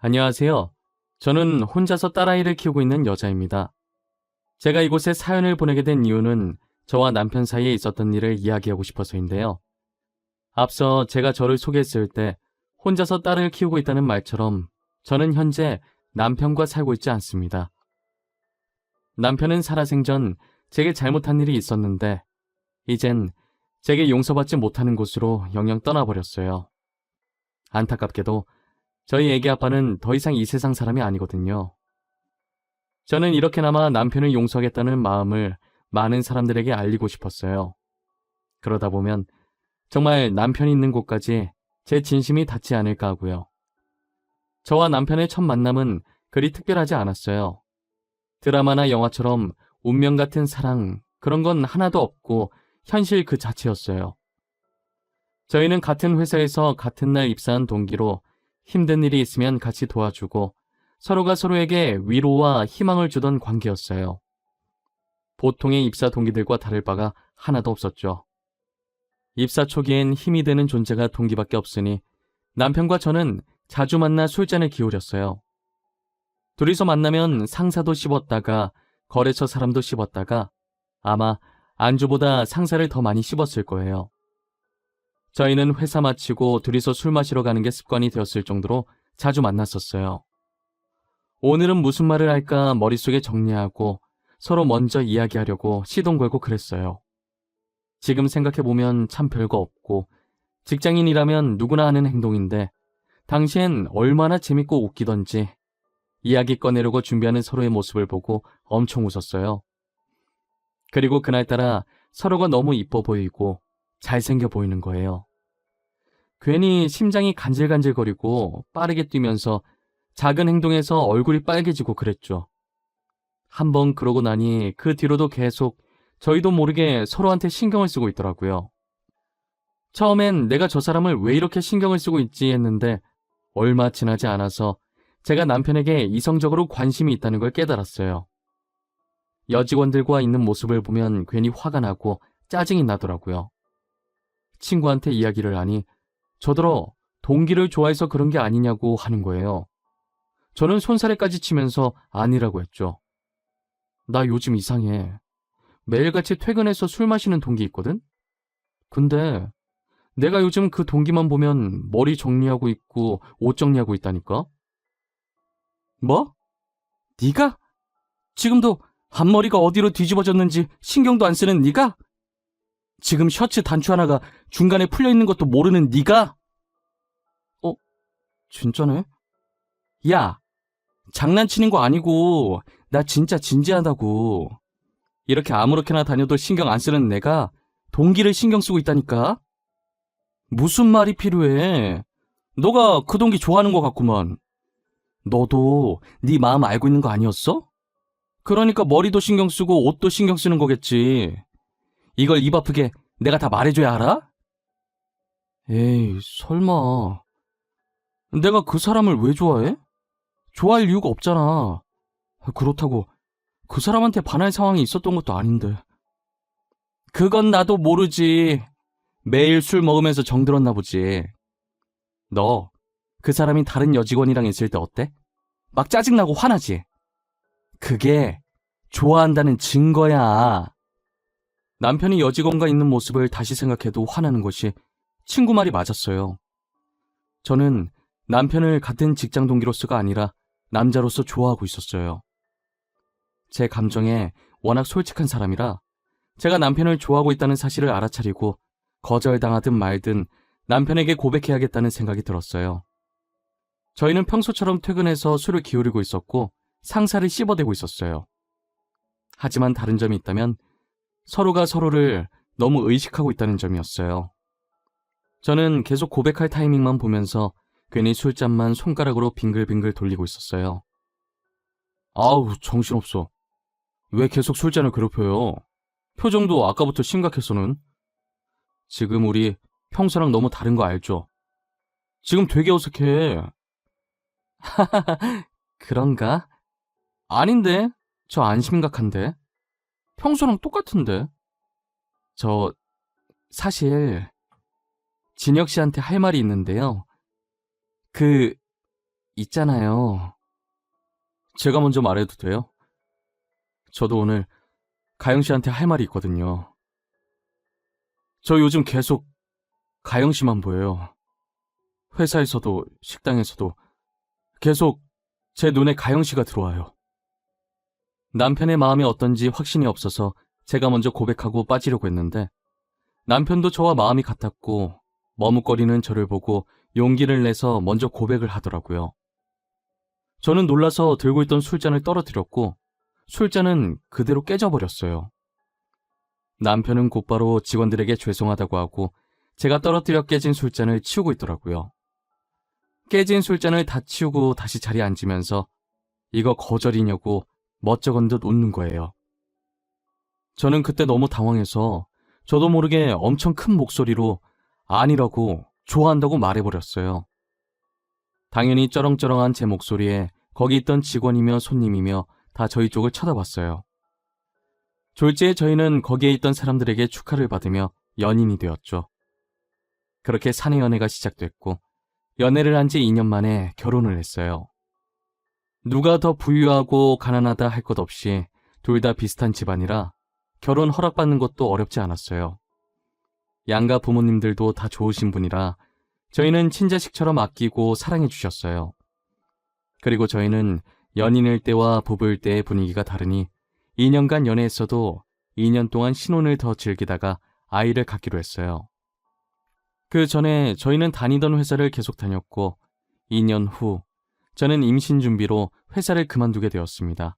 안녕하세요. 저는 혼자서 딸아이를 키우고 있는 여자입니다. 제가 이곳에 사연을 보내게 된 이유는 저와 남편 사이에 있었던 일을 이야기하고 싶어서인데요. 앞서 제가 저를 소개했을 때 혼자서 딸을 키우고 있다는 말처럼 저는 현재 남편과 살고 있지 않습니다. 남편은 살아생전 제게 잘못한 일이 있었는데 이젠 제게 용서받지 못하는 곳으로 영영 떠나버렸어요. 안타깝게도 저희 애기 아빠는 더 이상 이 세상 사람이 아니거든요. 저는 이렇게나마 남편을 용서하겠다는 마음을 많은 사람들에게 알리고 싶었어요. 그러다 보면 정말 남편이 있는 곳까지 제 진심이 닿지 않을까 하고요. 저와 남편의 첫 만남은 그리 특별하지 않았어요. 드라마나 영화처럼 운명 같은 사랑, 그런 건 하나도 없고 현실 그 자체였어요. 저희는 같은 회사에서 같은 날 입사한 동기로 힘든 일이 있으면 같이 도와주고 서로가 서로에게 위로와 희망을 주던 관계였어요. 보통의 입사 동기들과 다를 바가 하나도 없었죠. 입사 초기엔 힘이 되는 존재가 동기밖에 없으니 남편과 저는 자주 만나 술잔을 기울였어요. 둘이서 만나면 상사도 씹었다가 거래처 사람도 씹었다가 아마 안주보다 상사를 더 많이 씹었을 거예요. 저희는 회사 마치고 둘이서 술 마시러 가는 게 습관이 되었을 정도로 자주 만났었어요. 오늘은 무슨 말을 할까 머릿속에 정리하고 서로 먼저 이야기하려고 시동 걸고 그랬어요. 지금 생각해보면 참 별거 없고 직장인이라면 누구나 하는 행동인데 당시엔 얼마나 재밌고 웃기던지 이야기 꺼내려고 준비하는 서로의 모습을 보고 엄청 웃었어요. 그리고 그날따라 서로가 너무 이뻐 보이고 잘생겨 보이는 거예요. 괜히 심장이 간질간질거리고 빠르게 뛰면서 작은 행동에서 얼굴이 빨개지고 그랬죠. 한번 그러고 나니 그 뒤로도 계속 저희도 모르게 서로한테 신경을 쓰고 있더라고요. 처음엔 내가 저 사람을 왜 이렇게 신경을 쓰고 있지 했는데 얼마 지나지 않아서 제가 남편에게 이성적으로 관심이 있다는 걸 깨달았어요. 여직원들과 있는 모습을 보면 괜히 화가 나고 짜증이 나더라고요. 친구한테 이야기를 하니 저더러 동기를 좋아해서 그런 게 아니냐고 하는 거예요. 저는 손사래까지 치면서 아니라고 했죠. 나 요즘 이상해. 매일같이 퇴근해서 술 마시는 동기 있거든? 근데 내가 요즘 그 동기만 보면 머리 정리하고 있고 옷 정리하고 있다니까? 뭐? 네가? 지금도 앞머리가 어디로 뒤집어졌는지 신경도 안 쓰는 네가? 지금 셔츠 단추 하나가 중간에 풀려있는 것도 모르는 네가? 진짜네? 야, 장난치는 거 아니고 나 진짜 진지하다고. 이렇게 아무렇게나 다녀도 신경 안 쓰는 내가 동기를 신경 쓰고 있다니까? 무슨 말이 필요해? 너가 그 동기 좋아하는 것 같구만. 너도 네 마음 알고 있는 거 아니었어? 그러니까 머리도 신경 쓰고 옷도 신경 쓰는 거겠지. 이걸 입 아프게 내가 다 말해줘야 알아? 에이, 설마. 내가 그 사람을 왜 좋아해? 좋아할 이유가 없잖아. 그렇다고 그 사람한테 반할 상황이 있었던 것도 아닌데. 그건 나도 모르지. 매일 술 먹으면서 정들었나 보지. 너, 그 사람이 다른 여직원이랑 있을 때 어때? 막 짜증나고 화나지? 그게 좋아한다는 증거야. 남편이 여직원과 있는 모습을 다시 생각해도 화나는 것이 친구 말이 맞았어요. 저는 남편을 같은 직장 동기로서가 아니라 남자로서 좋아하고 있었어요. 제 감정에 워낙 솔직한 사람이라 제가 남편을 좋아하고 있다는 사실을 알아차리고 거절당하든 말든 남편에게 고백해야겠다는 생각이 들었어요. 저희는 평소처럼 퇴근해서 술을 기울이고 있었고 상사를 씹어대고 있었어요. 하지만 다른 점이 있다면 서로가 서로를 너무 의식하고 있다는 점이었어요. 저는 계속 고백할 타이밍만 보면서 괜히 술잔만 손가락으로 빙글빙글 돌리고 있었어요. 아우, 정신없어. 왜 계속 술잔을 괴롭혀요? 표정도 아까부터 심각해서는. 지금 우리 평소랑 너무 다른 거 알죠? 지금 되게 어색해. 그런가? 아닌데? 저 안 심각한데? 평소랑 똑같은데? 저 사실 진혁 씨한테 할 말이 있는데요. 그 있잖아요. 제가 먼저 말해도 돼요? 저도 오늘 가영 씨한테 할 말이 있거든요. 저 요즘 계속 가영 씨만 보여요. 회사에서도 식당에서도 계속 제 눈에 가영 씨가 들어와요. 남편의 마음이 어떤지 확신이 없어서 제가 먼저 고백하고 빠지려고 했는데 남편도 저와 마음이 같았고 머뭇거리는 저를 보고 용기를 내서 먼저 고백을 하더라고요. 저는 놀라서 들고 있던 술잔을 떨어뜨렸고 술잔은 그대로 깨져버렸어요. 남편은 곧바로 직원들에게 죄송하다고 하고 제가 떨어뜨려 깨진 술잔을 치우고 있더라고요. 깨진 술잔을 다 치우고 다시 자리에 앉으면서 이거 거절이냐고 멋쩍은 듯 웃는 거예요. 저는 그때 너무 당황해서 저도 모르게 엄청 큰 목소리로 아니라고 좋아한다고 말해버렸어요. 당연히 쩌렁쩌렁한 제 목소리에 거기 있던 직원이며 손님이며 다 저희 쪽을 쳐다봤어요. 졸지에 저희는 거기에 있던 사람들에게 축하를 받으며 연인이 되었죠. 그렇게 사내 연애가 시작됐고 연애를 한 지 2년 만에 결혼을 했어요. 누가 더 부유하고 가난하다 할 것 없이 둘 다 비슷한 집안이라 결혼 허락받는 것도 어렵지 않았어요. 양가 부모님들도 다 좋으신 분이라 저희는 친자식처럼 아끼고 사랑해 주셨어요. 그리고 저희는 연인일 때와 부부일 때의 분위기가 다르니 2년간 연애했어도 2년 동안 신혼을 더 즐기다가 아이를 갖기로 했어요. 그 전에 저희는 다니던 회사를 계속 다녔고 2년 후 저는 임신 준비로 회사를 그만두게 되었습니다.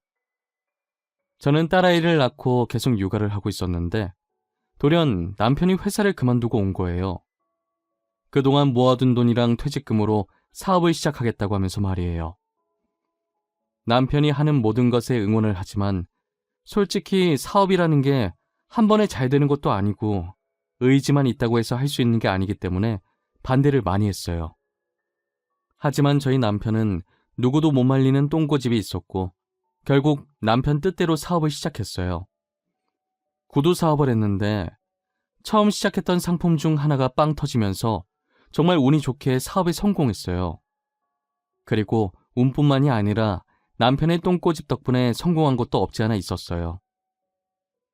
저는 딸아이를 낳고 계속 육아를 하고 있었는데 돌연 남편이 회사를 그만두고 온 거예요. 그동안 모아둔 돈이랑 퇴직금으로 사업을 시작하겠다고 하면서 말이에요. 남편이 하는 모든 것에 응원을 하지만 솔직히 사업이라는 게 한 번에 잘 되는 것도 아니고 의지만 있다고 해서 할 수 있는 게 아니기 때문에 반대를 많이 했어요. 하지만 저희 남편은 누구도 못 말리는 똥고집이 있었고 결국 남편 뜻대로 사업을 시작했어요. 구두 사업을 했는데 처음 시작했던 상품 중 하나가 빵 터지면서 정말 운이 좋게 사업에 성공했어요. 그리고 운뿐만이 아니라 남편의 똥고집 덕분에 성공한 것도 없지 않아 있었어요.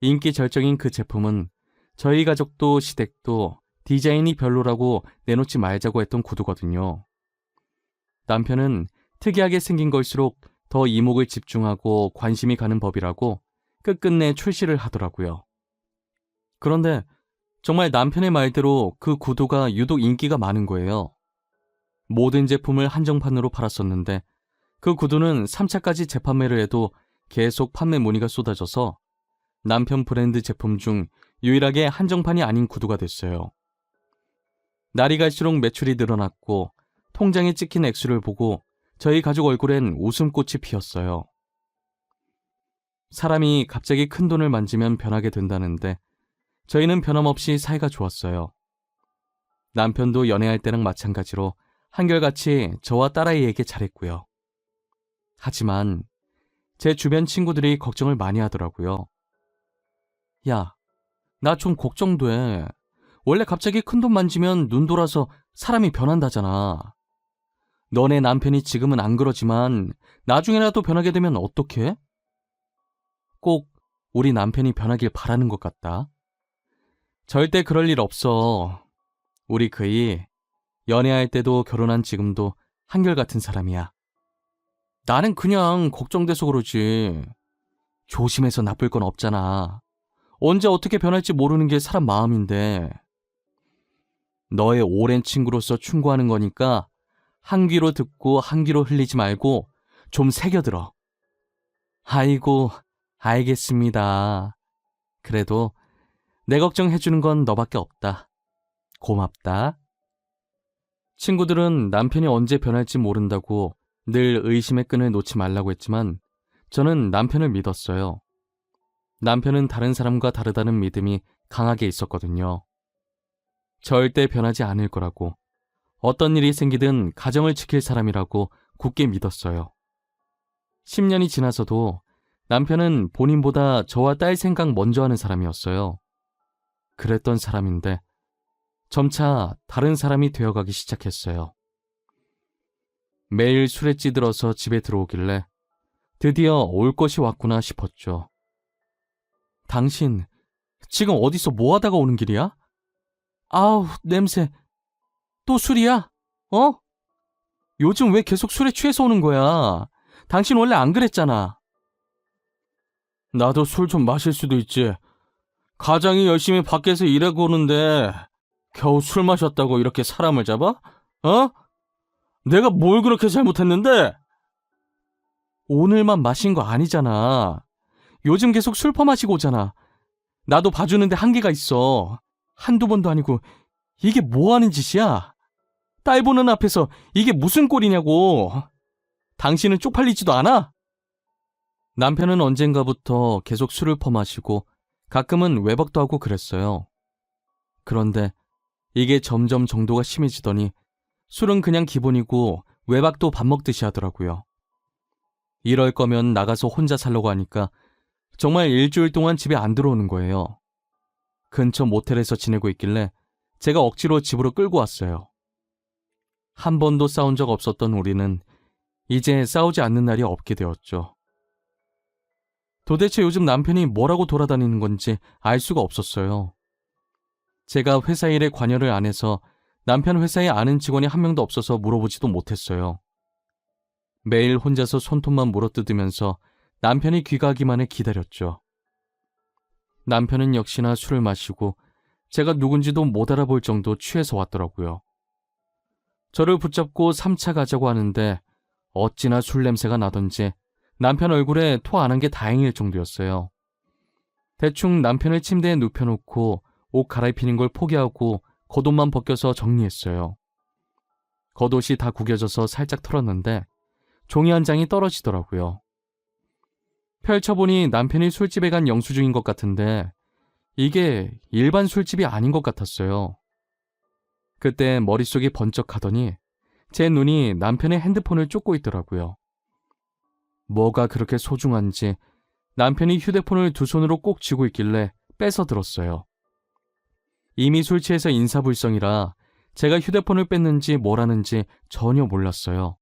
인기 절정인 그 제품은 저희 가족도 시댁도 디자인이 별로라고 내놓지 말자고 했던 구두거든요. 남편은 특이하게 생긴 걸수록 더 이목을 집중하고 관심이 가는 법이라고 끝끝내 출시를 하더라고요. 그런데 정말 남편의 말대로 그 구두가 유독 인기가 많은 거예요. 모든 제품을 한정판으로 팔았었는데 그 구두는 3차까지 재판매를 해도 계속 판매 문의가 쏟아져서 남편 브랜드 제품 중 유일하게 한정판이 아닌 구두가 됐어요. 날이 갈수록 매출이 늘어났고 통장에 찍힌 액수를 보고 저희 가족 얼굴엔 웃음꽃이 피었어요. 사람이 갑자기 큰 돈을 만지면 변하게 된다는데 저희는 변함없이 사이가 좋았어요. 남편도 연애할 때랑 마찬가지로 한결같이 저와 딸아이에게 잘했고요. 하지만 제 주변 친구들이 걱정을 많이 하더라고요. 야, 나 좀 걱정돼. 원래 갑자기 큰돈 만지면 눈 돌아서 사람이 변한다잖아. 너네 남편이 지금은 안 그러지만 나중에라도 변하게 되면 어떡해? 꼭 우리 남편이 변하길 바라는 것 같다. 절대 그럴 일 없어. 우리 그이 연애할 때도 결혼한 지금도 한결같은 사람이야. 나는 그냥 걱정돼서 그러지. 조심해서 나쁠 건 없잖아. 언제 어떻게 변할지 모르는 게 사람 마음인데. 너의 오랜 친구로서 충고하는 거니까 한 귀로 듣고 한 귀로 흘리지 말고 좀 새겨들어. 아이고, 알겠습니다. 그래도 내 걱정해주는 건 너밖에 없다. 고맙다. 친구들은 남편이 언제 변할지 모른다고 늘 의심의 끈을 놓지 말라고 했지만 저는 남편을 믿었어요. 남편은 다른 사람과 다르다는 믿음이 강하게 있었거든요. 절대 변하지 않을 거라고, 어떤 일이 생기든 가정을 지킬 사람이라고 굳게 믿었어요. 10년이 지나서도 남편은 본인보다 저와 딸 생각 먼저 하는 사람이었어요. 그랬던 사람인데 점차 다른 사람이 되어가기 시작했어요. 매일 술에 찌들어서 집에 들어오길래 드디어 올 것이 왔구나 싶었죠. 당신 지금 어디서 뭐 하다가 오는 길이야? 아우, 냄새. 또 술이야? 어? 요즘 왜 계속 술에 취해서 오는 거야? 당신 원래 안 그랬잖아. 나도 술 좀 마실 수도 있지. 가장이 열심히 밖에서 일하고 오는데 겨우 술 마셨다고 이렇게 사람을 잡아? 어? 내가 뭘 그렇게 잘못했는데? 오늘만 마신 거 아니잖아. 요즘 계속 술 퍼마시고 오잖아. 나도 봐주는데 한계가 있어. 한두 번도 아니고 이게 뭐 하는 짓이야? 딸 보는 앞에서 이게 무슨 꼴이냐고. 당신은 쪽팔리지도 않아? 남편은 언젠가부터 계속 술을 퍼마시고 가끔은 외박도 하고 그랬어요. 그런데 이게 점점 정도가 심해지더니 술은 그냥 기본이고 외박도 밥 먹듯이 하더라고요. 이럴 거면 나가서 혼자 살려고 하니까 정말 일주일 동안 집에 안 들어오는 거예요. 근처 모텔에서 지내고 있길래 제가 억지로 집으로 끌고 왔어요. 한 번도 싸운 적 없었던 우리는 이제 싸우지 않는 날이 없게 되었죠. 도대체 요즘 남편이 뭐라고 돌아다니는 건지 알 수가 없었어요. 제가 회사 일에 관여를 안 해서 남편 회사에 아는 직원이 한 명도 없어서 물어보지도 못했어요. 매일 혼자서 손톱만 물어뜯으면서 남편이 귀가하기만을 기다렸죠. 남편은 역시나 술을 마시고 제가 누군지도 못 알아볼 정도 취해서 왔더라고요. 저를 붙잡고 3차 가자고 하는데 어찌나 술 냄새가 나던지 남편 얼굴에 토 안 한 게 다행일 정도였어요. 대충 남편을 침대에 눕혀놓고 옷 갈아입히는 걸 포기하고 겉옷만 벗겨서 정리했어요. 겉옷이 다 구겨져서 살짝 털었는데 종이 한 장이 떨어지더라고요. 펼쳐보니 남편이 술집에 간 영수증인 것 같은데 이게 일반 술집이 아닌 것 같았어요. 그때 머릿속이 번쩍하더니 제 눈이 남편의 핸드폰을 쫓고 있더라고요. 뭐가 그렇게 소중한지 남편이 휴대폰을 두 손으로 꼭 쥐고 있길래 뺏어 들었어요. 이미 술 취해서 인사불성이라 제가 휴대폰을 뺐는지 뭘 하는지 전혀 몰랐어요.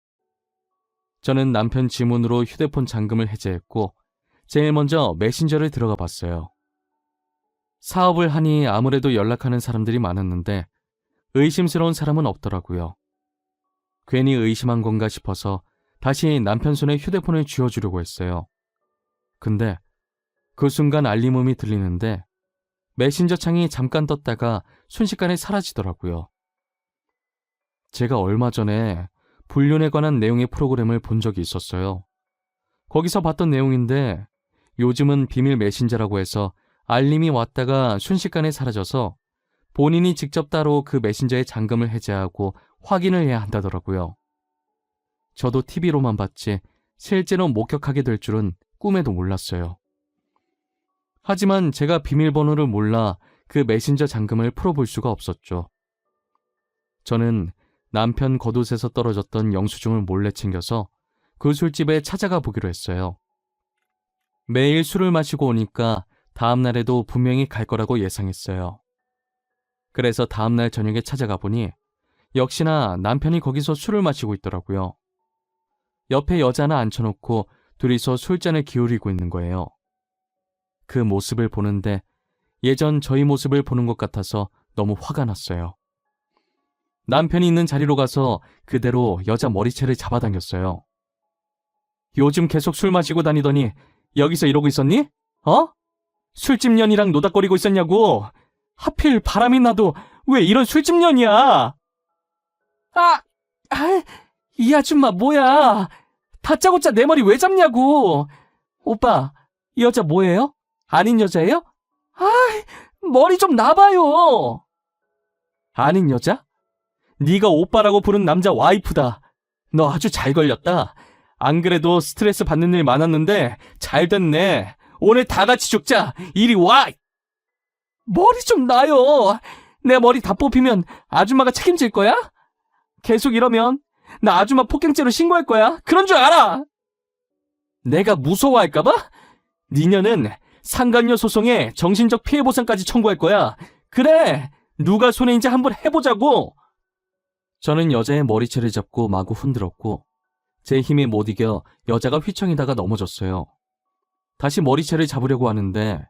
저는 남편 지문으로 휴대폰 잠금을 해제했고 제일 먼저 메신저를 들어가 봤어요. 사업을 하니 아무래도 연락하는 사람들이 많았는데 의심스러운 사람은 없더라고요. 괜히 의심한 건가 싶어서 다시 남편 손에 휴대폰을 쥐어주려고 했어요. 근데 그 순간 알림음이 들리는데 메신저 창이 잠깐 떴다가 순식간에 사라지더라고요. 제가 얼마 전에 불륜에 관한 내용의 프로그램을 본 적이 있었어요. 거기서 봤던 내용인데 요즘은 비밀 메신저라고 해서 알림이 왔다가 순식간에 사라져서 본인이 직접 따로 그 메신저의 잠금을 해제하고 확인을 해야 한다더라고요. 저도 TV로만 봤지 실제로 목격하게 될 줄은 꿈에도 몰랐어요. 하지만 제가 비밀번호를 몰라 그 메신저 잠금을 풀어볼 수가 없었죠. 저는 남편 겉옷에서 떨어졌던 영수증을 몰래 챙겨서 그 술집에 찾아가 보기로 했어요. 매일 술을 마시고 오니까 다음 날에도 분명히 갈 거라고 예상했어요. 그래서 다음 날 저녁에 찾아가 보니 역시나 남편이 거기서 술을 마시고 있더라고요. 옆에 여자 하나 앉혀놓고 둘이서 술잔을 기울이고 있는 거예요. 그 모습을 보는데 예전 저희 모습을 보는 것 같아서 너무 화가 났어요. 남편이 있는 자리로 가서 그대로 여자 머리채를 잡아당겼어요. 요즘 계속 술 마시고 다니더니 여기서 이러고 있었니? 어? 술집년이랑 노닥거리고 있었냐고. 하필 바람이 나도 왜 이런 술집년이야? 이 아줌마 뭐야? 다짜고짜 내 머리 왜 잡냐고. 오빠, 이 여자 뭐예요? 아닌 여자예요? 머리 좀 놔봐요. 아닌 여자? 네가 오빠라고 부른 남자 와이프다. 너 아주 잘 걸렸다. 안 그래도 스트레스 받는 일 많았는데 잘 됐네. 오늘 다 같이 죽자. 이리 와. 머리 좀 놔요. 내 머리 다 뽑히면 아줌마가 책임질 거야? 계속 이러면 나 아줌마 폭행죄로 신고할 거야. 그런 줄 알아. 내가 무서워할까봐? 니녀는 상간녀 소송에 정신적 피해 보상까지 청구할 거야. 그래, 누가 손해인지 한번 해보자고. 저는 여자의 머리채를 잡고 마구 흔들었고 제 힘이 못 이겨 여자가 휘청이다가 넘어졌어요. 다시 머리채를 잡으려고 하는데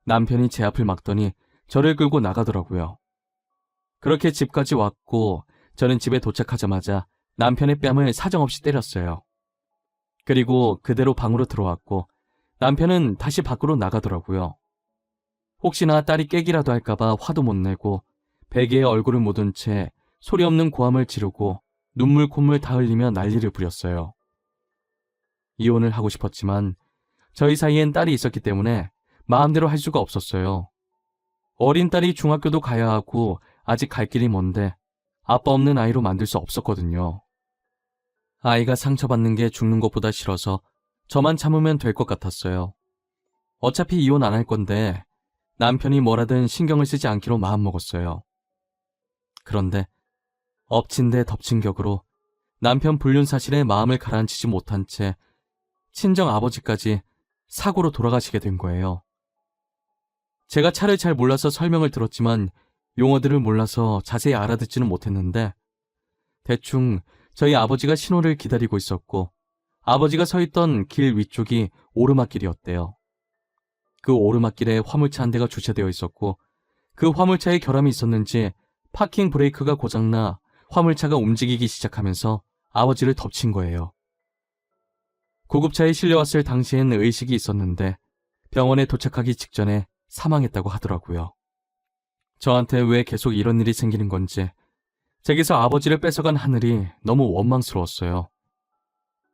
남편이 제 앞을 막더니 저를 끌고 나가더라고요. 그렇게 집까지 왔고 저는 집에 도착하자마자 남편의 뺨을 사정없이 때렸어요. 그리고 그대로 방으로 들어왔고 남편은 다시 밖으로 나가더라고요. 혹시나 딸이 깨기라도 할까봐 화도 못 내고 베개에 얼굴을 묻은 채 소리 없는 고함을 지르고 눈물 콧물 다 흘리며 난리를 부렸어요. 이혼을 하고 싶었지만 저희 사이엔 딸이 있었기 때문에 마음대로 할 수가 없었어요. 어린 딸이 중학교도 가야 하고 아직 갈 길이 먼데 아빠 없는 아이로 만들 수 없었거든요. 아이가 상처받는 게 죽는 것보다 싫어서 저만 참으면 될 것 같았어요. 어차피 이혼 안 할 건데 남편이 뭐라든 신경을 쓰지 않기로 마음먹었어요. 그런데 엎친 데 덮친 격으로 남편 불륜 사실에 마음을 가라앉히지 못한 채 친정 아버지까지 사고로 돌아가시게 된 거예요. 제가 차를 잘 몰라서 설명을 들었지만 용어들을 몰라서 자세히 알아듣지는 못했는데 대충 저희 아버지가 신호를 기다리고 있었고 아버지가 서 있던 길 위쪽이 오르막길이었대요. 그 오르막길에 화물차 한 대가 주차되어 있었고 그 화물차에 결함이 있었는지 파킹 브레이크가 고장나 화물차가 움직이기 시작하면서 아버지를 덮친 거예요. 구급차에 실려왔을 당시엔 의식이 있었는데 병원에 도착하기 직전에 사망했다고 하더라고요. 저한테 왜 계속 이런 일이 생기는 건지 제게서 아버지를 뺏어간 하늘이 너무 원망스러웠어요.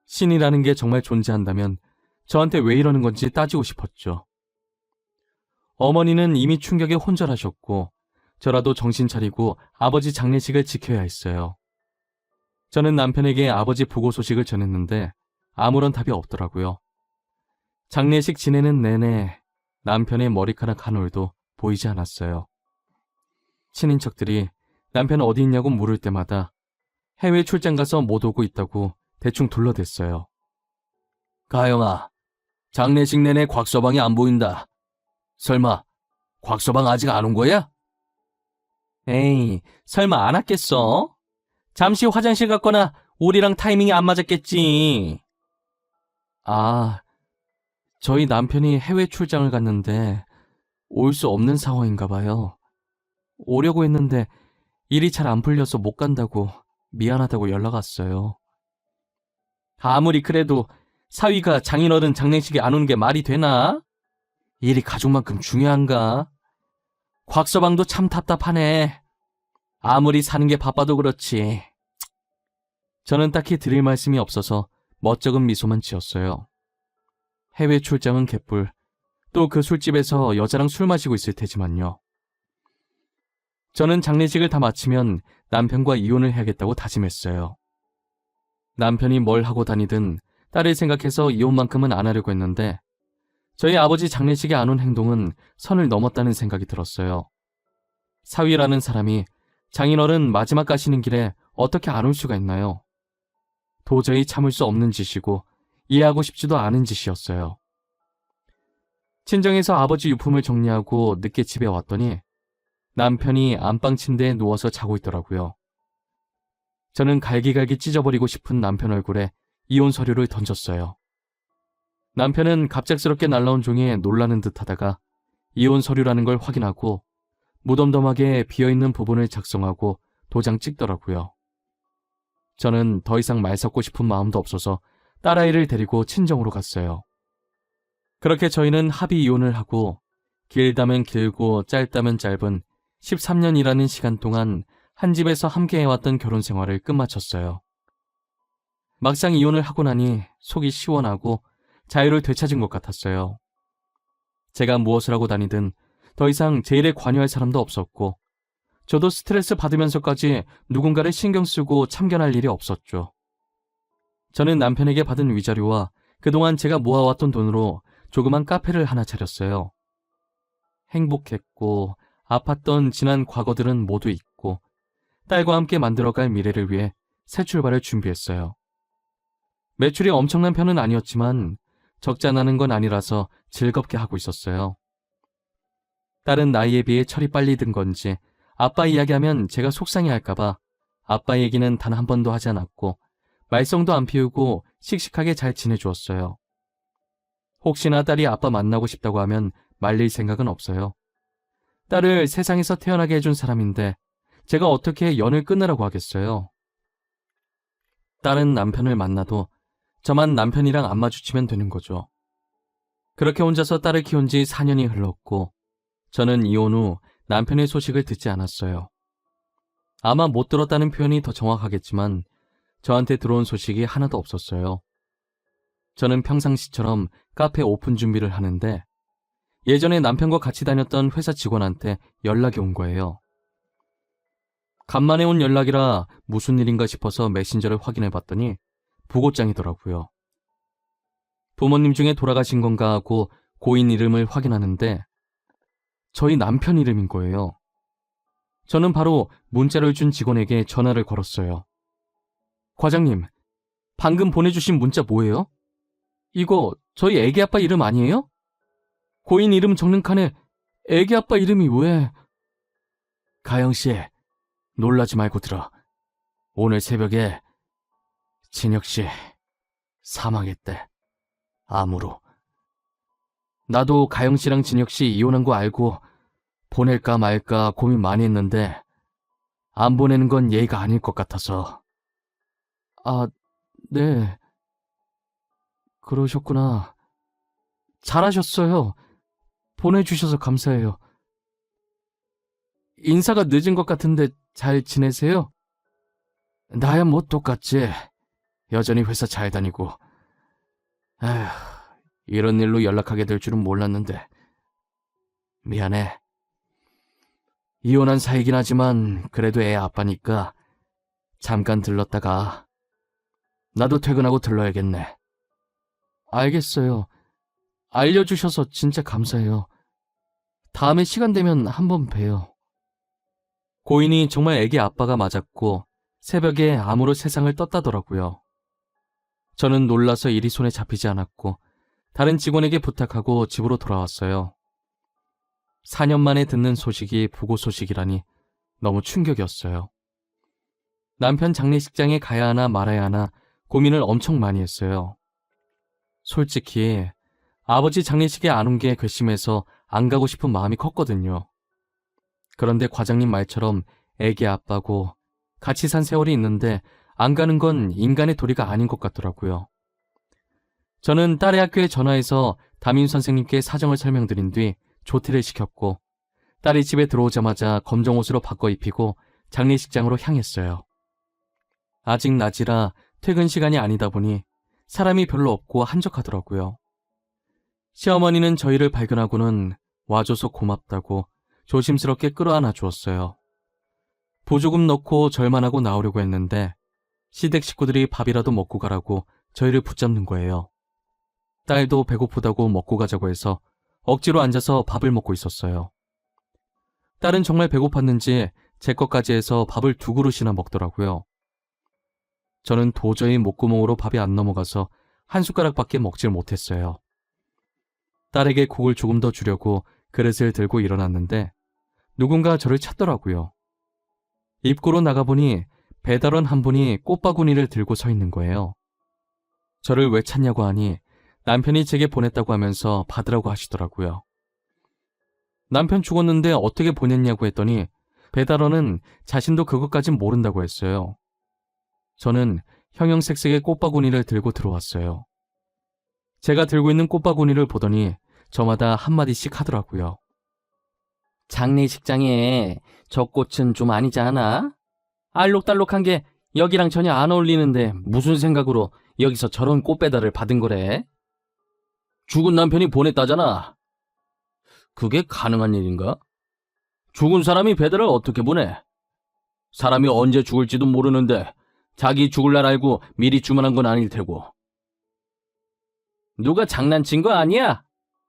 신이라는 게 정말 존재한다면 저한테 왜 이러는 건지 따지고 싶었죠. 어머니는 이미 충격에 혼절하셨고 저라도 정신 차리고 아버지 장례식을 지켜야 했어요. 저는 남편에게 아버지 부고 소식을 전했는데 아무런 답이 없더라고요. 장례식 지내는 내내 남편의 머리카락 한 올도 보이지 않았어요. 친인척들이 남편 어디 있냐고 물을 때마다 해외 출장 가서 못 오고 있다고 대충 둘러댔어요. 가영아, 장례식 내내 곽서방이 안 보인다. 설마 곽서방 아직 안 온 거야? 에이, 설마 안 왔겠어? 잠시 화장실 갔거나 우리랑 타이밍이 안 맞았겠지. 아, 저희 남편이 해외 출장을 갔는데 올 수 없는 상황인가 봐요. 오려고 했는데 일이 잘 안 풀려서 못 간다고 미안하다고 연락 왔어요. 아무리 그래도 사위가 장인어른 장례식에 안 오는 게 말이 되나? 일이 가족만큼 중요한가? 곽서방도 참 답답하네. 아무리 사는 게 바빠도 그렇지. 저는 딱히 드릴 말씀이 없어서 멋쩍은 미소만 지었어요. 해외 출장은 개뿔, 또 그 술집에서 여자랑 술 마시고 있을 테지만요. 저는 장례식을 다 마치면 남편과 이혼을 해야겠다고 다짐했어요. 남편이 뭘 하고 다니든 딸을 생각해서 이혼만큼은 안 하려고 했는데 저희 아버지 장례식에 안 온 행동은 선을 넘었다는 생각이 들었어요. 사위라는 사람이 장인어른 마지막 가시는 길에 어떻게 안 올 수가 있나요? 도저히 참을 수 없는 짓이고 이해하고 싶지도 않은 짓이었어요. 친정에서 아버지 유품을 정리하고 늦게 집에 왔더니 남편이 안방 침대에 누워서 자고 있더라고요. 저는 갈기갈기 찢어버리고 싶은 남편 얼굴에 이혼 서류를 던졌어요. 남편은 갑작스럽게 날라온 종이에 놀라는 듯 하다가 이혼 서류라는 걸 확인하고 무덤덤하게 비어있는 부분을 작성하고 도장 찍더라고요. 저는 더 이상 말 섞고 싶은 마음도 없어서 딸아이를 데리고 친정으로 갔어요. 그렇게 저희는 합의 이혼을 하고 길다면 길고 짧다면 짧은 13년이라는 시간 동안 한 집에서 함께 해왔던 결혼 생활을 끝마쳤어요. 막상 이혼을 하고 나니 속이 시원하고 자유를 되찾은 것 같았어요. 제가 무엇을 하고 다니든 더 이상 제 일에 관여할 사람도 없었고 저도 스트레스 받으면서까지 누군가를 신경 쓰고 참견할 일이 없었죠. 저는 남편에게 받은 위자료와 그동안 제가 모아왔던 돈으로 조그만 카페를 하나 차렸어요. 행복했고 아팠던 지난 과거들은 모두 잊고 딸과 함께 만들어갈 미래를 위해 새 출발을 준비했어요. 매출이 엄청난 편은 아니었지만 적자 나는 건 아니라서 즐겁게 하고 있었어요. 딸은 나이에 비해 철이 빨리 든 건지 아빠 이야기하면 제가 속상해할까봐 아빠 얘기는 단 한 번도 하지 않았고 말썽도 안 피우고 씩씩하게 잘 지내주었어요. 혹시나 딸이 아빠 만나고 싶다고 하면 말릴 생각은 없어요. 딸을 세상에서 태어나게 해준 사람인데 제가 어떻게 연을 끊으라고 하겠어요. 딸은 남편을 만나도 저만 남편이랑 안 마주치면 되는 거죠. 그렇게 혼자서 딸을 키운 지 4년이 흘렀고 저는 이혼 후 남편의 소식을 듣지 않았어요. 아마 못 들었다는 표현이 더 정확하겠지만 저한테 들어온 소식이 하나도 없었어요. 저는 평상시처럼 카페 오픈 준비를 하는데 예전에 남편과 같이 다녔던 회사 직원한테 연락이 온 거예요. 간만에 온 연락이라 무슨 일인가 싶어서 메신저를 확인해 봤더니 부고장이더라고요. 부모님 중에 돌아가신 건가 하고 고인 이름을 확인하는데 저희 남편 이름인 거예요. 저는 바로 문자를 준 직원에게 전화를 걸었어요. 과장님, 방금 보내주신 문자 뭐예요? 이거 저희 애기 아빠 이름 아니에요? 고인 이름 적는 칸에 애기 아빠 이름이 왜... 가영씨, 놀라지 말고 들어. 오늘 새벽에 진혁씨 사망했대. 암으로. 나도 가영씨랑 진혁씨 이혼한 거 알고 보낼까 말까 고민 많이 했는데 안 보내는 건 예의가 아닐 것 같아서. 아, 네. 그러셨구나. 잘하셨어요. 보내주셔서 감사해요. 인사가 늦은 것 같은데 잘 지내세요? 나야 뭐 똑같지. 여전히 회사 잘 다니고. 에휴, 이런 일로 연락하게 될 줄은 몰랐는데. 미안해. 이혼한 사이긴 하지만 그래도 애 아빠니까 잠깐 들렀다가 나도 퇴근하고 들러야겠네. 알겠어요. 알려주셔서 진짜 감사해요. 다음에 시간 되면 한번 봬요. 고인이 정말 애기 아빠가 맞았고 새벽에 암으로 세상을 떴다더라고요. 저는 놀라서 일이 손에 잡히지 않았고 다른 직원에게 부탁하고 집으로 돌아왔어요. 4년 만에 듣는 소식이 부고 소식이라니 너무 충격이었어요. 남편 장례식장에 가야 하나 말아야 하나 고민을 엄청 많이 했어요. 솔직히 아버지 장례식에 안 온 게 괘씸해서 안 가고 싶은 마음이 컸거든요. 그런데 과장님 말처럼 애기 아빠고 같이 산 세월이 있는데 안 가는 건 인간의 도리가 아닌 것 같더라고요. 저는 딸의 학교에 전화해서 담임 선생님께 사정을 설명드린 뒤 조퇴를 시켰고 딸이 집에 들어오자마자 검정 옷으로 바꿔 입히고 장례식장으로 향했어요. 아직 낮이라 퇴근 시간이 아니다 보니 사람이 별로 없고 한적하더라고요. 시어머니는 저희를 발견하고는 와줘서 고맙다고 조심스럽게 끌어안아 주었어요. 보조금 넣고 절만하고 나오려고 했는데 시댁 식구들이 밥이라도 먹고 가라고 저희를 붙잡는 거예요. 딸도 배고프다고 먹고 가자고 해서 억지로 앉아서 밥을 먹고 있었어요. 딸은 정말 배고팠는지 제 것까지 해서 밥을 2그릇이나 먹더라고요. 저는 도저히 목구멍으로 밥이 안 넘어가서 한 숟가락밖에 먹질 못했어요. 딸에게 국을 조금 더 주려고 그릇을 들고 일어났는데 누군가 저를 찾더라고요. 입구로 나가보니 배달원 한 분이 꽃바구니를 들고 서 있는 거예요. 저를 왜 찾냐고 하니 남편이 제게 보냈다고 하면서 받으라고 하시더라고요. 남편 죽었는데 어떻게 보냈냐고 했더니 배달원은 자신도 그것까진 모른다고 했어요. 저는 형형색색의 꽃바구니를 들고 들어왔어요. 제가 들고 있는 꽃바구니를 보더니 저마다 한마디씩 하더라고요. 장례식장에 저 꽃은 좀 아니지 않아? 알록달록한 게 여기랑 전혀 안 어울리는데 무슨 생각으로 여기서 저런 꽃 배달을 받은 거래? 죽은 남편이 보냈다잖아. 그게 가능한 일인가? 죽은 사람이 배달을 어떻게 보내? 사람이 언제 죽을지도 모르는데 자기 죽을 날 알고 미리 주문한 건 아닐 테고. 누가 장난친 거 아니야?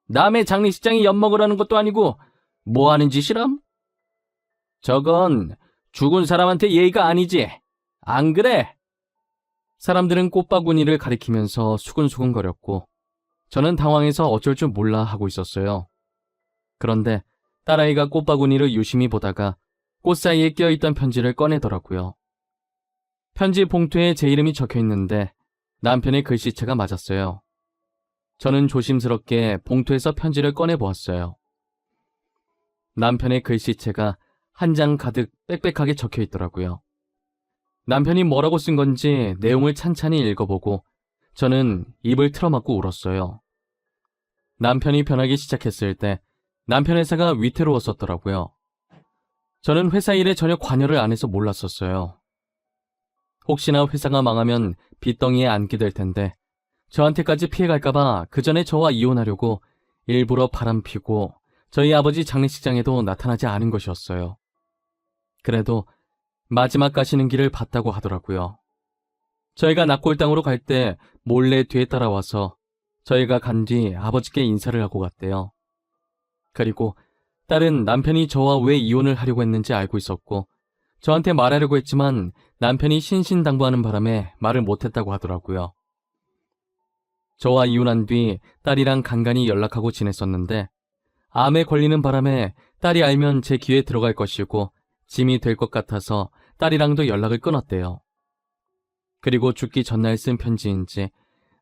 남의 장례식장에 엿먹으라는 것도 아니고 뭐 하는 짓이람? 저건 죽은 사람한테 예의가 아니지. 안 그래? 사람들은 꽃바구니를 가리키면서 수근수근거렸고 저는 당황해서 어쩔 줄 몰라 하고 있었어요. 그런데 딸아이가 꽃바구니를 유심히 보다가 꽃 사이에 껴있던 편지를 꺼내더라고요. 편지 봉투에 제 이름이 적혀 있는데 남편의 글씨체가 맞았어요. 저는 조심스럽게 봉투에서 편지를 꺼내 보았어요. 남편의 글씨체가 한 장 가득 빽빽하게 적혀 있더라고요. 남편이 뭐라고 쓴 건지 내용을 찬찬히 읽어보고 저는 입을 틀어막고 울었어요. 남편이 변하기 시작했을 때 남편 회사가 위태로웠었더라고요. 저는 회사 일에 전혀 관여를 안 해서 몰랐었어요. 혹시나 회사가 망하면 빚덩이에 앉게 될 텐데 저한테까지 피해갈까봐 그 전에 저와 이혼하려고 일부러 바람피고 저희 아버지 장례식장에도 나타나지 않은 것이었어요. 그래도 마지막 가시는 길을 봤다고 하더라고요. 저희가 낙골당으로 갈 때 몰래 뒤에 따라와서 저희가 간 뒤 아버지께 인사를 하고 갔대요. 그리고 딸은 남편이 저와 왜 이혼을 하려고 했는지 알고 있었고 저한테 말하려고 했지만 남편이 신신당부하는 바람에 말을 못했다고 하더라고요. 저와 이혼한 뒤 딸이랑 간간히 연락하고 지냈었는데 암에 걸리는 바람에 딸이 알면 제 귀에 들어갈 것이고 짐이 될 것 같아서 딸이랑도 연락을 끊었대요. 그리고 죽기 전날 쓴 편지인지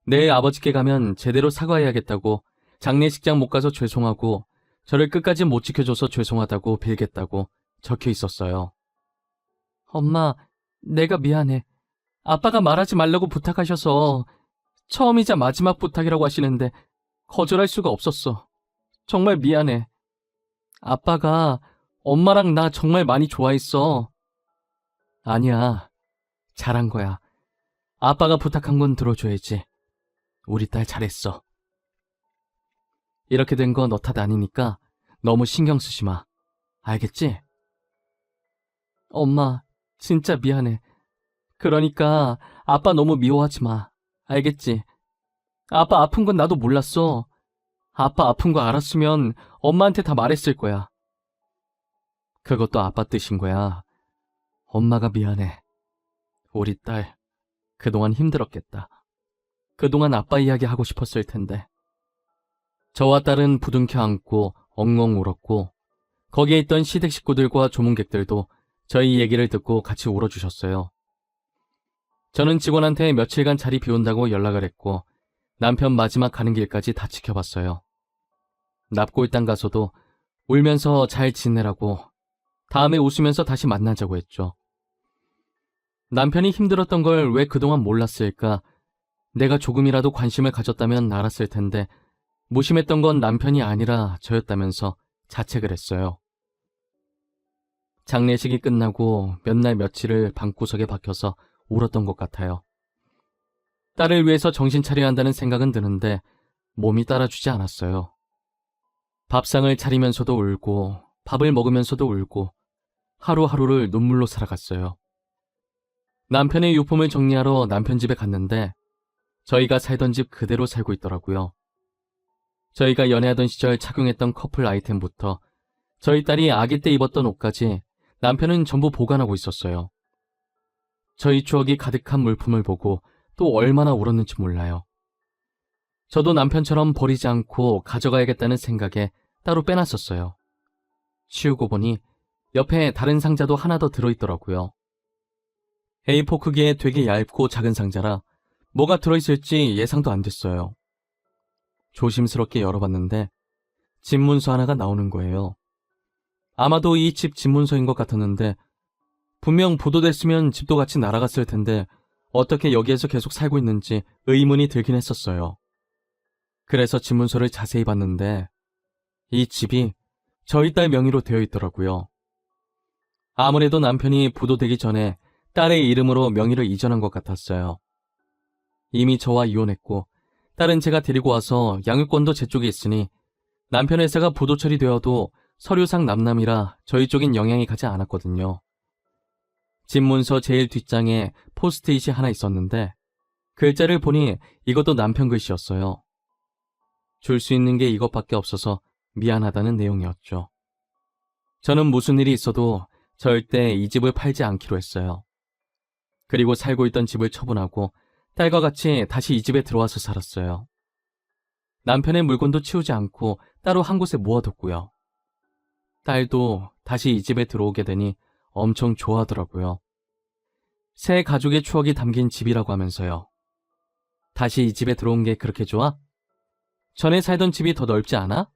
내일 아버지께 가면 제대로 사과해야겠다고 장례식장 못 가서 죄송하고 저를 끝까지 못 지켜줘서 죄송하다고 빌겠다고 적혀 있었어요. 엄마, 내가 미안해. 아빠가 말하지 말라고 부탁하셔서 처음이자 마지막 부탁이라고 하시는데 거절할 수가 없었어. 정말 미안해. 아빠가 엄마랑 나 정말 많이 좋아했어. 아니야, 잘한 거야. 아빠가 부탁한 건 들어줘야지. 우리 딸 잘했어. 이렇게 된 거 너 탓 아니니까 너무 신경 쓰지 마. 알겠지? 엄마, 진짜 미안해. 그러니까 아빠 너무 미워하지 마. 알겠지? 아빠 아픈 건 나도 몰랐어. 아빠 아픈 거 알았으면 엄마한테 다 말했을 거야. 그것도 아빠 뜻인 거야. 엄마가 미안해. 우리 딸 그동안 힘들었겠다. 그동안 아빠 이야기 하고 싶었을 텐데. 저와 딸은 부둥켜 안고 엉엉 울었고 거기에 있던 시댁 식구들과 조문객들도 저희 얘기를 듣고 같이 울어주셨어요. 저는 직원한테 며칠간 자리 비운다고 연락을 했고 남편 마지막 가는 길까지 다 지켜봤어요. 납골당 가서도 울면서 잘 지내라고 다음에 웃으면서 다시 만나자고 했죠. 남편이 힘들었던 걸 왜 그동안 몰랐을까? 내가 조금이라도 관심을 가졌다면 알았을 텐데 무심했던 건 남편이 아니라 저였다면서 자책을 했어요. 장례식이 끝나고 몇 날 며칠을 방구석에 박혀서 울었던 것 같아요. 딸을 위해서 정신 차려야 한다는 생각은 드는데 몸이 따라주지 않았어요. 밥상을 차리면서도 울고 밥을 먹으면서도 울고 하루하루를 눈물로 살아갔어요. 남편의 유품을 정리하러 남편 집에 갔는데 저희가 살던 집 그대로 살고 있더라고요. 저희가 연애하던 시절 착용했던 커플 아이템부터 저희 딸이 아기 때 입었던 옷까지 남편은 전부 보관하고 있었어요. 저희 추억이 가득한 물품을 보고 또 얼마나 울었는지 몰라요. 저도 남편처럼 버리지 않고 가져가야겠다는 생각에 따로 빼놨었어요. 치우고 보니 옆에 다른 상자도 하나 더 들어있더라고요. A4 크기의 되게 얇고 작은 상자라 뭐가 들어있을지 예상도 안 됐어요. 조심스럽게 열어봤는데 집문서 하나가 나오는 거예요. 아마도 이 집 집문서인 것 같았는데 분명 보도됐으면 집도 같이 날아갔을 텐데 어떻게 여기에서 계속 살고 있는지 의문이 들긴 했었어요. 그래서 집문서를 자세히 봤는데 이 집이 저희 딸 명의로 되어 있더라고요. 아무래도 남편이 부도되기 전에 딸의 이름으로 명의를 이전한 것 같았어요. 이미 저와 이혼했고 딸은 제가 데리고 와서 양육권도 제 쪽에 있으니 남편 회사가 부도 처리되어도 서류상 남남이라 저희 쪽엔 영향이 가지 않았거든요. 집문서 제일 뒷장에 포스트잇이 하나 있었는데 글자를 보니 이것도 남편 글씨였어요. 줄 수 있는 게 이것밖에 없어서 미안하다는 내용이었죠. 저는 무슨 일이 있어도 절대 이 집을 팔지 않기로 했어요. 그리고 살고 있던 집을 처분하고 딸과 같이 다시 이 집에 들어와서 살았어요. 남편의 물건도 치우지 않고 따로 한 곳에 모아뒀고요. 딸도 다시 이 집에 들어오게 되니 엄청 좋아하더라고요. 새 가족의 추억이 담긴 집이라고 하면서요. 다시 이 집에 들어온 게 그렇게 좋아? 전에 살던 집이 더 넓지 않아?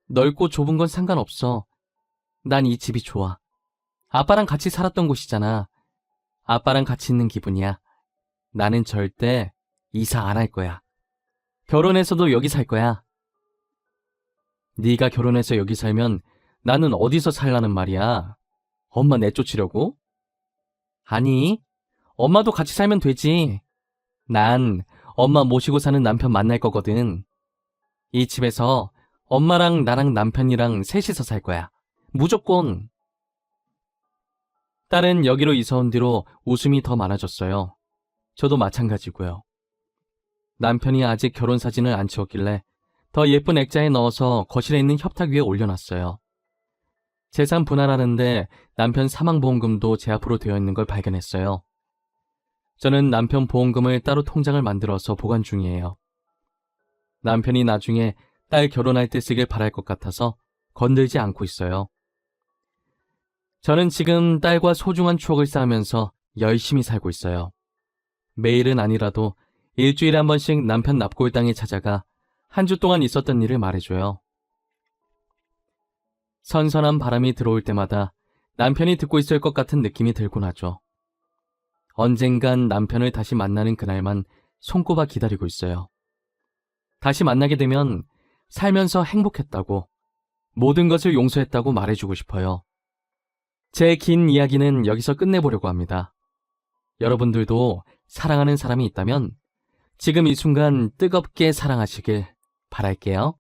넓고 좁은 건 상관없어. 난 이 집이 좋아. 아빠랑 같이 살았던 곳이잖아. 아빠랑 같이 있는 기분이야. 나는 절대 이사 안 할 거야. 결혼해서도 여기 살 거야. 네가 결혼해서 여기 살면 나는 어디서 살라는 말이야? 엄마 내쫓으려고? 아니, 엄마도 같이 살면 되지. 난 엄마 모시고 사는 남편 만날 거거든. 이 집에서 엄마랑 나랑 남편이랑 셋이서 살 거야. 무조건. 딸은 여기로 이사 온 뒤로 웃음이 더 많아졌어요. 저도 마찬가지고요. 남편이 아직 결혼 사진을 안 찍었길래 더 예쁜 액자에 넣어서 거실에 있는 협탁 위에 올려놨어요. 재산 분할하는데 남편 사망보험금도 제 앞으로 되어 있는 걸 발견했어요. 저는 남편 보험금을 따로 통장을 만들어서 보관 중이에요. 남편이 나중에 딸 결혼할 때 쓰길 바랄 것 같아서 건들지 않고 있어요. 저는 지금 딸과 소중한 추억을 쌓으면서 열심히 살고 있어요. 매일은 아니라도 일주일에 한 번씩 남편 납골당에 찾아가 한 주 동안 있었던 일을 말해줘요. 선선한 바람이 들어올 때마다 남편이 듣고 있을 것 같은 느낌이 들곤 하죠. 언젠간 남편을 다시 만나는 그날만 손꼽아 기다리고 있어요. 다시 만나게 되면 살면서 행복했다고, 모든 것을 용서했다고 말해주고 싶어요. 제 긴 이야기는 여기서 끝내보려고 합니다. 여러분들도 사랑하는 사람이 있다면 지금 이 순간 뜨겁게 사랑하시길 바랄게요.